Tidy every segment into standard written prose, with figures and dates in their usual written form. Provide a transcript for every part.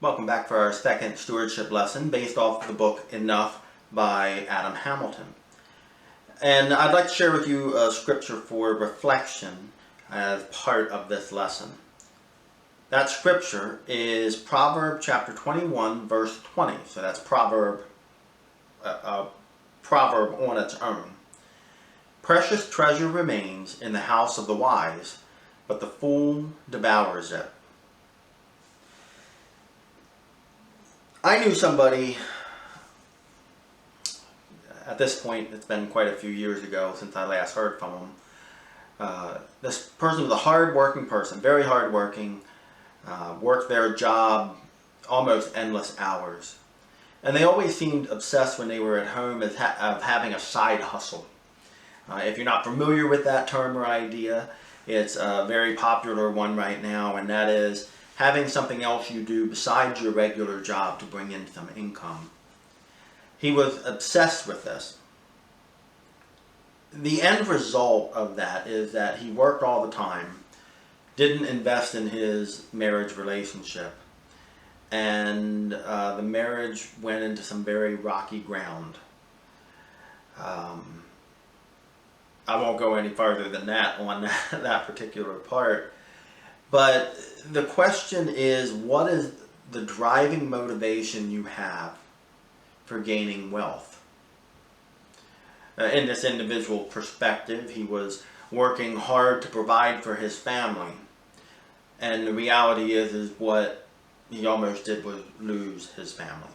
Welcome back for our second stewardship lesson based off the book Enough by Adam Hamilton. And I'd like to share with you a scripture for reflection as part of this lesson. That scripture is Proverbs chapter 21 verse 20. So that's proverb on its own. Precious treasure remains in the house of the wise, but the fool devours it. I knew somebody, at this point it's been quite a few years ago since I last heard from him. This person was a hard-working person, very hard-working, worked their job almost endless hours. And they always seemed obsessed when they were at home of having a side hustle. If you're not familiar with that term or idea, it's a very popular one right now, and that is having something else you do besides your regular job to bring in some income. He was obsessed with this. The end result of that is that he worked all the time, didn't invest in his marriage relationship, and the marriage went into some very rocky ground. I won't go any farther than that on that particular part. But the question is, what is the driving motivation you have for gaining wealth? In this individual perspective, he was working hard to provide for his family. And the reality is what he almost did was lose his family.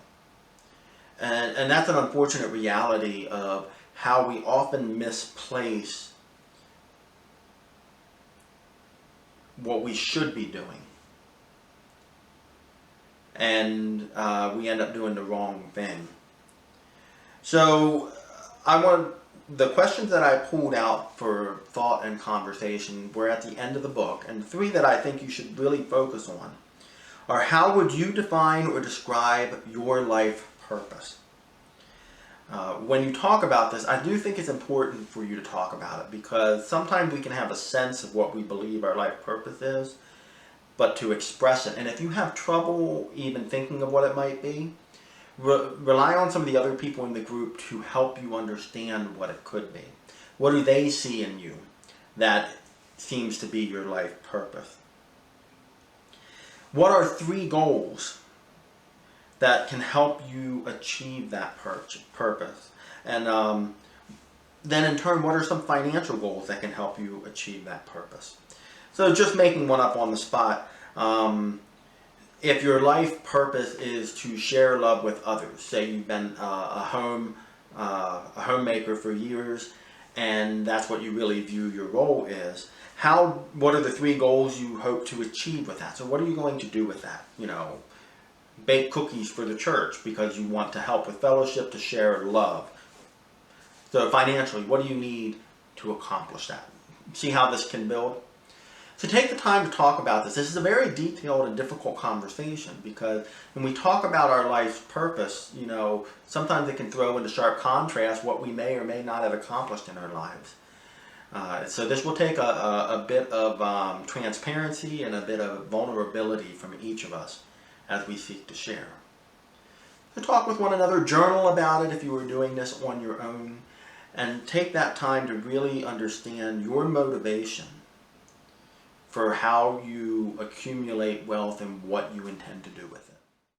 And that's an unfortunate reality of how we often misplace what we should be doing, and we end up doing the wrong thing. So the questions that I pulled out for thought and conversation were at the end of the book, and the three that I think you should really focus on are: how would you define or describe your life purpose? When you talk about this, I do think it's important for you to talk about it, because sometimes we can have a sense of what we believe our life purpose is, but to express it. And if you have trouble even thinking of what it might be, rely on some of the other people in the group to help you understand what it could be. What do they see in you that seems to be your life purpose? What are three goals that can help you achieve that purpose? And then in turn, what are some financial goals that can help you achieve that purpose? So just making one up on the spot, if your life purpose is to share love with others, say you've been a homemaker for years, and that's what you really view your role is, what are the three goals you hope to achieve with that? So what are you going to do with that? Bake cookies for the church because you want to help with fellowship, to share love. So financially, what do you need to accomplish that? See how this can build? So take the time to talk about this. This is a very detailed and difficult conversation, because when we talk about our life's purpose, sometimes it can throw into sharp contrast what we may or may not have accomplished in our lives. So this will take a bit of transparency and a bit of vulnerability from each of us as we seek to share. So talk with one another, journal about it if you were doing this on your own, and take that time to really understand your motivation for how you accumulate wealth and what you intend to do with it.